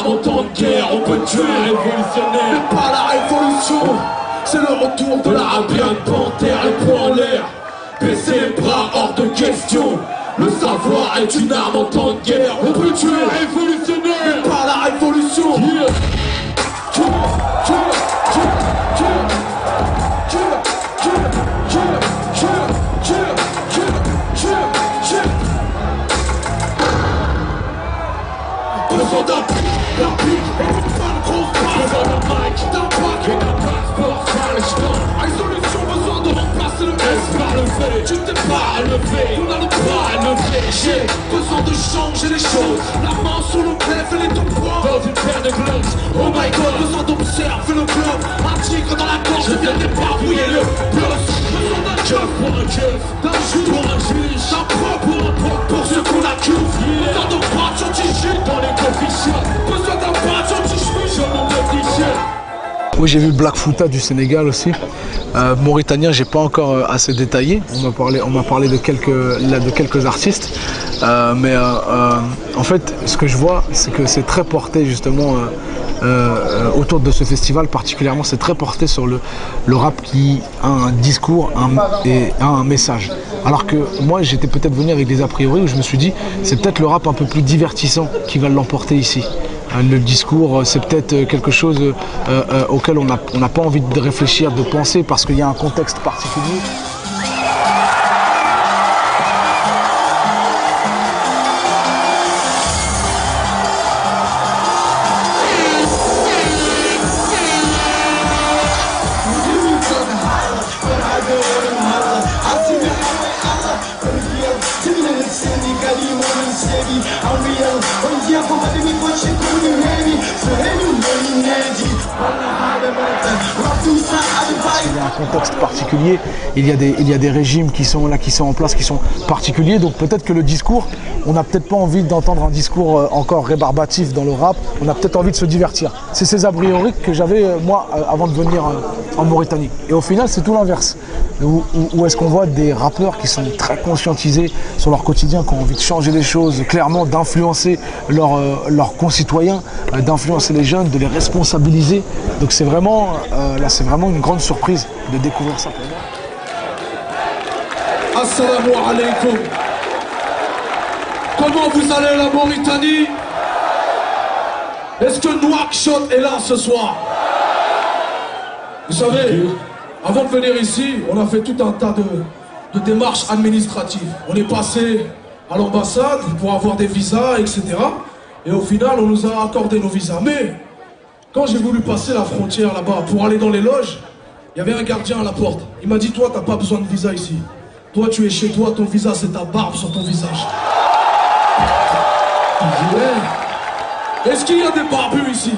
armes en temps de guerre, on peut tuer un révolutionnaire. Mais pas la révolution, c'est le retour de la rap, bien de panthère, les poings en l'air. Baisser les bras hors de question. Le savoir est une arme en temps de guerre, on peut tuer un révolutionnaire. Mais pas la révolution. Besoin d'un pic, et d'une balle grosse balle. Besoin d'un mic, d'un pack et d'un passeport par les chemins. Isolation, besoin de remplacer le S par le V. Tu t'es pas élevé, on a le bras élevé. J'ai besoin de changer les choses. La main sur le clef et les deux poings dans une paire de gloves. Oh my god, besoin d'observer le globe. Un tigre dans la gorge, je viens d'éparpouiller le plus. Besoin d'un keuf pour un keuf, d'un juge pour un juge, d'un pro pour un pro pour ceux qu'on accuse. Besoin de patch anti-chute dans les coffee shops. Besoin d'un patch anti-chute sur mon t-shirt. Oui, j'ai vu Black Fouta du Sénégal aussi. Mauritanien, j'ai pas encore assez détaillé. On m'a parlé de quelques artistes. En fait, ce que je vois, c'est que c'est très porté justement autour de ce festival particulièrement. C'est très porté sur le rap qui a un discours et un message. Alors que moi, j'étais peut-être venu avec des a priori où je me suis dit, c'est peut-être le rap un peu plus divertissant qui va l'emporter ici. Le discours, c'est peut-être quelque chose auquel on n'a pas envie de réfléchir, de penser, parce qu'il y a un contexte particulier. Il y a un contexte particulier, il y a des régimes qui sont là, qui sont en place, qui sont particuliers. Donc peut-être que le discours, on n'a peut-être pas envie d'entendre un discours encore rébarbatif dans le rap, on a peut-être envie de se divertir. C'est ces a priori que j'avais moi avant de venir en Mauritanie. Et au final, c'est tout l'inverse. Où est-ce qu'on voit des rappeurs qui sont très conscientisés sur leur quotidien, qui ont envie de changer les choses, clairement d'influencer leurs concitoyens, d'influencer les jeunes, de les responsabiliser. Donc c'est vraiment, là c'est vraiment une grande surprise de découvrir ça pour moi. Assalamu alaikum. Comment vous allez la Mauritanie? Est-ce que Nouakchott est là ce soir? Vous savez, avant de venir ici, on a fait tout un tas de démarches administratives. On est passé à l'ambassade pour avoir des visas, etc. Et au final, on nous a accordé nos visas. Mais quand j'ai voulu passer la frontière là-bas pour aller dans les loges, il y avait un gardien à la porte. Il m'a dit, toi, t'as pas besoin de visa ici. Toi, tu es chez toi, ton visa, c'est ta barbe sur ton visage. Il dit, ouais. Est-ce qu'il y a des barbus ici?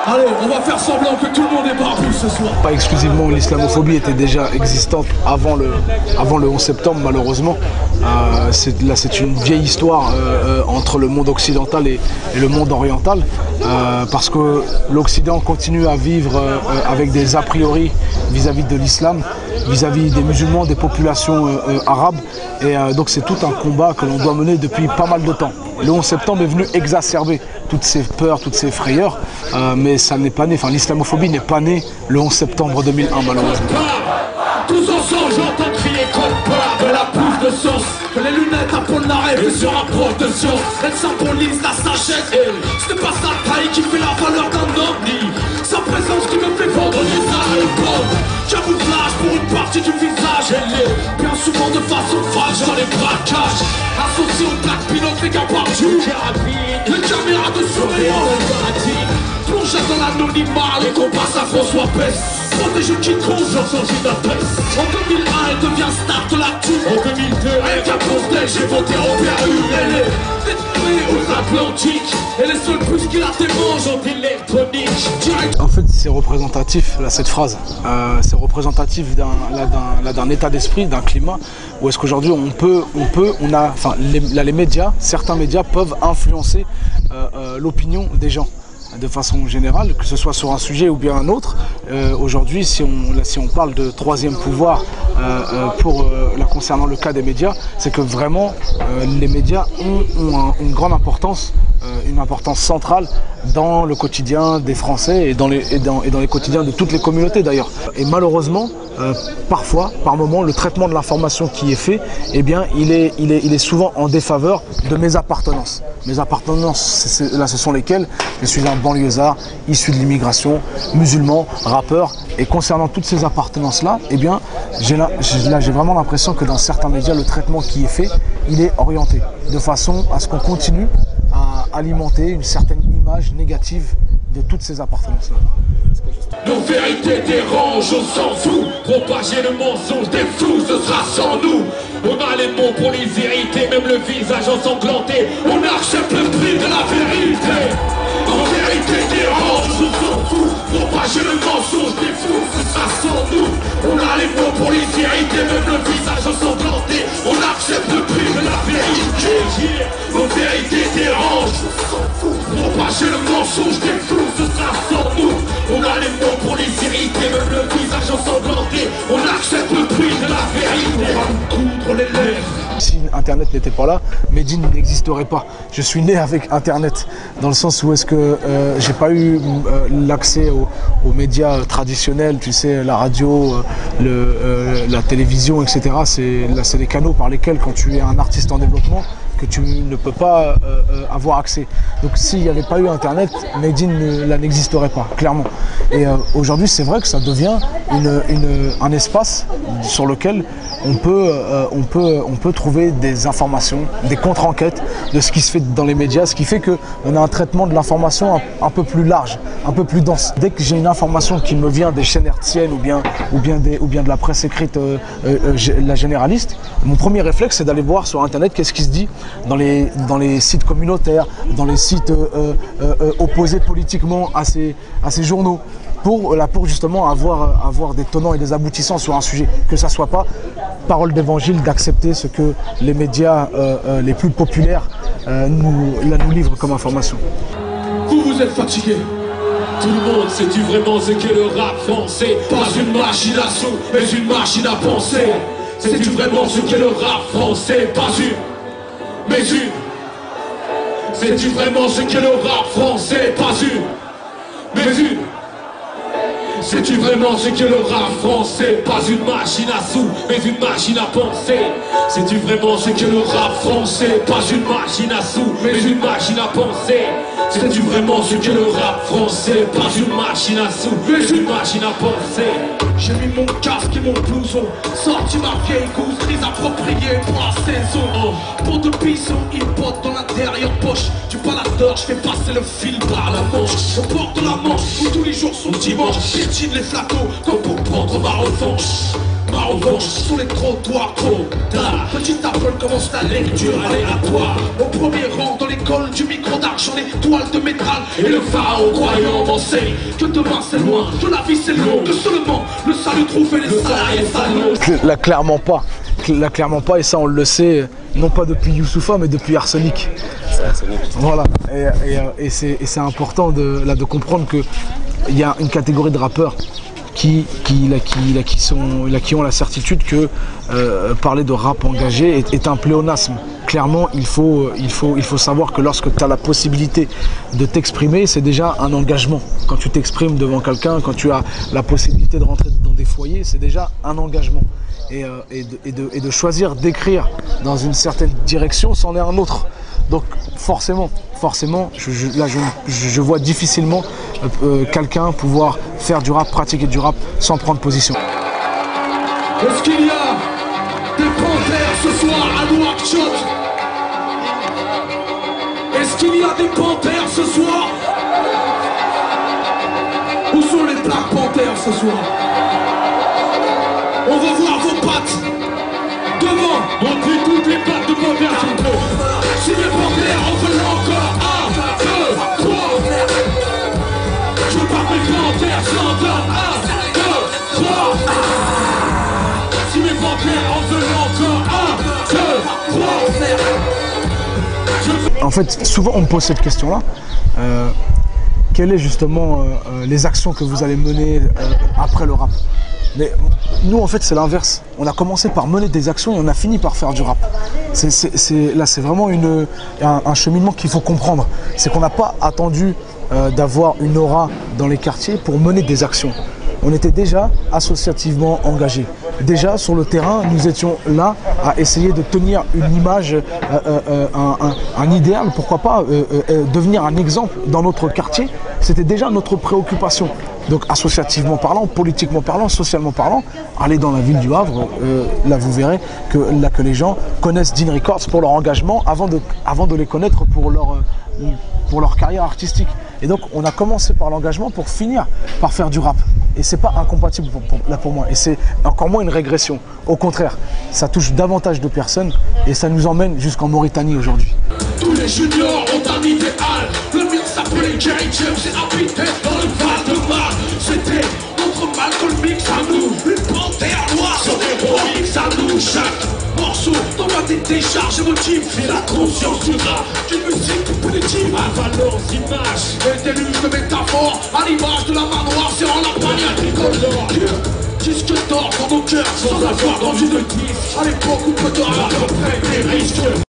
Allez, on va faire semblant que tout le monde est barbu ce soir. Pas exclusivement, l'islamophobie était déjà existante avant le 11 septembre, malheureusement. Là, c'est une vieille histoire entre le monde occidental et le monde oriental, parce que l'Occident continue à vivre avec des a priori vis-à-vis de l'islam, vis-à-vis des musulmans, des populations arabes. Et donc c'est tout un combat que l'on doit mener depuis pas mal de temps. Le 11 septembre est venu exacerber toutes ces peurs, toutes ces frayeurs, mais ça n'est pas né, enfin l'islamophobie n'est pas née le 11 septembre 2001 malheureusement. Tous ensemble j'entends crier qu'on part de la bouffe de sauce, que les lunettes à Paul Naref et sur un prof de science, elle symbolise la sagesse, ce n'est pas sa taille qui fait la valeur d'un homme, ni sa présence qui me fait vendre des albums. Camouflage pour une partie du visage, elle est bien souvent de façon fâche dans les braquages, associé au Black Pinot, les gars partout, les caméras de surveillance, plongé dans l'anonymat, les combats à François Pest, protégé quiconque, j'en change d'adresse. En 2001, elle devient star de l'actu. En 2002, avec un post j'ai voté au PRU. Elle est détruite aux Atlantiques, elle est seule plus qu'il a des manches en électronique. En fait, c'est représentatif, là, cette phrase. C'est représentatif d'un état d'esprit, d'un climat, où est-ce qu'aujourd'hui les médias, certains médias peuvent influencer l'opinion des gens de façon générale, que ce soit sur un sujet ou bien un autre. Aujourd'hui, si on parle de troisième pouvoir concernant le cas des médias, c'est que vraiment les médias ont une grande importance une importance centrale dans le quotidien des Français et dans les quotidiens de toutes les communautés d'ailleurs. Et malheureusement, parfois, par moment, le traitement de l'information qui est fait, eh bien, il est souvent en défaveur de mes appartenances. Mes appartenances, là, ce sont lesquelles? Je suis un banlieusard, issu de l'immigration, musulman, rappeur. Et concernant toutes ces appartenances-là, eh bien, j'ai vraiment l'impression que dans certains médias, le traitement qui est fait, il est orienté de façon à ce qu'on continue à alimenter une certaine image négative de toutes ces appartenances-là. Nos vérités dérangent, on s'en fout. Propager le mensonge des fous, ce sera sans nous. On a les mots pour les irriter, même le visage ensanglanté. On accepte le prix de la vérité. Nos vérités dérangent, on s'en fout. Propager le mensonge des fous, ce sera sans nous. On a les mots pour les irriter, même le visage ensanglanté. On accepte le prix de la vérité. Nos vérités dérangent, on s'en fout. Propager le mensonge des fous, ce sera sans nous. On a les mots pour les irriter, même le visage ensanglanté. On accepte le prix de la vérité. On va nous coudre les lèvres. Si Internet n'était pas là, Medine n'existerait pas. Je suis né avec Internet, dans le sens où est-ce que j'ai pas eu l'accès aux médias traditionnels, tu sais, la radio, la télévision, etc. C'est des canaux par lesquels, quand tu es un artiste en développement, que tu ne peux pas avoir accès. Donc s'il n'y avait pas eu Internet, Medine n'existerait pas, clairement. Et aujourd'hui, c'est vrai que ça devient un espace sur lequel on peut trouver des informations, des contre-enquêtes de ce qui se fait dans les médias, ce qui fait qu'on a un traitement de l'information un peu plus large, un peu plus dense. Dès que j'ai une information qui me vient des chaînes hertziennes ou bien de la presse écrite, la généraliste, mon premier réflexe, c'est d'aller voir sur Internet qu'est-ce qui se dit dans les sites communautaires, dans les sites opposés politiquement à ces journaux, pour justement avoir des tenants et des aboutissants sur un sujet, que ça soit pas parole d'évangile, d'accepter ce que les médias les plus populaires nous livrent comme information. Vous êtes fatigués. Tout le monde sait-tu vraiment ce qu'est le rap français? Pas une machination, mais une machine à penser. Sais-tu vraiment ce qu'est le rap français? Pas une, mais une. Sais-tu vraiment ce qu'est le rap français? Pas une, mais une. Sais-tu vraiment ce qu'est le rap français? Pas une machine à sous, mais une machine à penser. Sais-tu vraiment ce qu'est le rap français? Pas une machine à sous, mais une machine à penser. Sais-tu vraiment ce qu'est le rap français? Pas une machine à sous, mais une machine à penser. J'ai mis mon casque et mon blouson, sorti ma vieille gousse, grise appropriée pour la saison. Pour de pisson, il botte dans l'intérieur-poche du baladeur, je fais passer le fil par la manche. Au bord de la Manche, où tous les jours sont dimanche, piétine les flacos comme pour prendre ma revanche. Ma revanche sur les trottoirs trop tard. Petit Apple commence la lecture aléatoire. Au premier rang dans l'école du micro d'argent, les toiles de métal et le pharaon croyant m'enseigne que demain c'est loin, que la vie c'est long, que seulement le salut trouve et les salariés salauds. Là, clairement pas. Là, clairement pas, et ça on le sait, non pas depuis Youssoupha, mais depuis Arsenic. Voilà, et c'est important de comprendre qu'il y a une catégorie de rappeurs qui ont la certitude que parler de rap engagé est un pléonasme. Clairement, il faut savoir que lorsque tu as la possibilité de t'exprimer, c'est déjà un engagement. Quand tu t'exprimes devant quelqu'un, quand tu as la possibilité de rentrer dans des foyers, c'est déjà un engagement. Et de choisir d'écrire dans une certaine direction, c'en est un autre. Donc forcément, je vois difficilement quelqu'un pouvoir faire du rap, pratiquer du rap sans prendre position. Est-ce qu'il y a des panthères ce soir à Nouakchott? Est-ce qu'il y a des panthères ce soir? Où sont les Black Panthers ce soir? On va voir vos pattes devant. Montrez toutes les pattes de panthères s'il faut. Si les panthères en veulent encore 1, 2, 3. Je veux pas que mes panthères s'entendent. 1, 2, 3. Si mes panthères en veulent encore 1, 2, 3. En fait, souvent on me pose cette question-là. Quelles sont justement les actions que vous allez mener après le rap? Mais nous, en fait, c'est l'inverse. On a commencé par mener des actions et on a fini par faire du rap. Là, c'est vraiment un cheminement qu'il faut comprendre. C'est qu'on n'a pas attendu d'avoir une aura dans les quartiers pour mener des actions. On était déjà associativement engagés. Déjà, sur le terrain, nous étions là à essayer de tenir une image, un idéal, pourquoi pas devenir un exemple dans notre quartier. C'était déjà notre préoccupation. Donc associativement parlant, politiquement parlant, socialement parlant, allez dans la ville du Havre, là vous verrez que les gens connaissent Dean Records pour leur engagement avant de les connaître pour leur carrière artistique. Et donc on a commencé par l'engagement pour finir par faire du rap. Et c'est pas incompatible pour moi. Et c'est encore moins une régression. Au contraire, ça touche davantage de personnes et ça nous emmène jusqu'en Mauritanie aujourd'hui. Tous les juniors ont un idéal. Le mien s'appelait Jerry James et habitait dans le Val-de-Marne. C'était notre Malcolm X à nous. Une panthère noire sur des X à nous. Chaque morceau t'envoie des décharges émotives. Et la conscience du rap, d'une musique politique. À valeurs images et des luttes de métaphores. À l'image de la main noire serrant la poignée tricolore. Disque d'or dans nos cœurs sans avoir vendu de disque. À l'époque où peu de rap prennent des risques.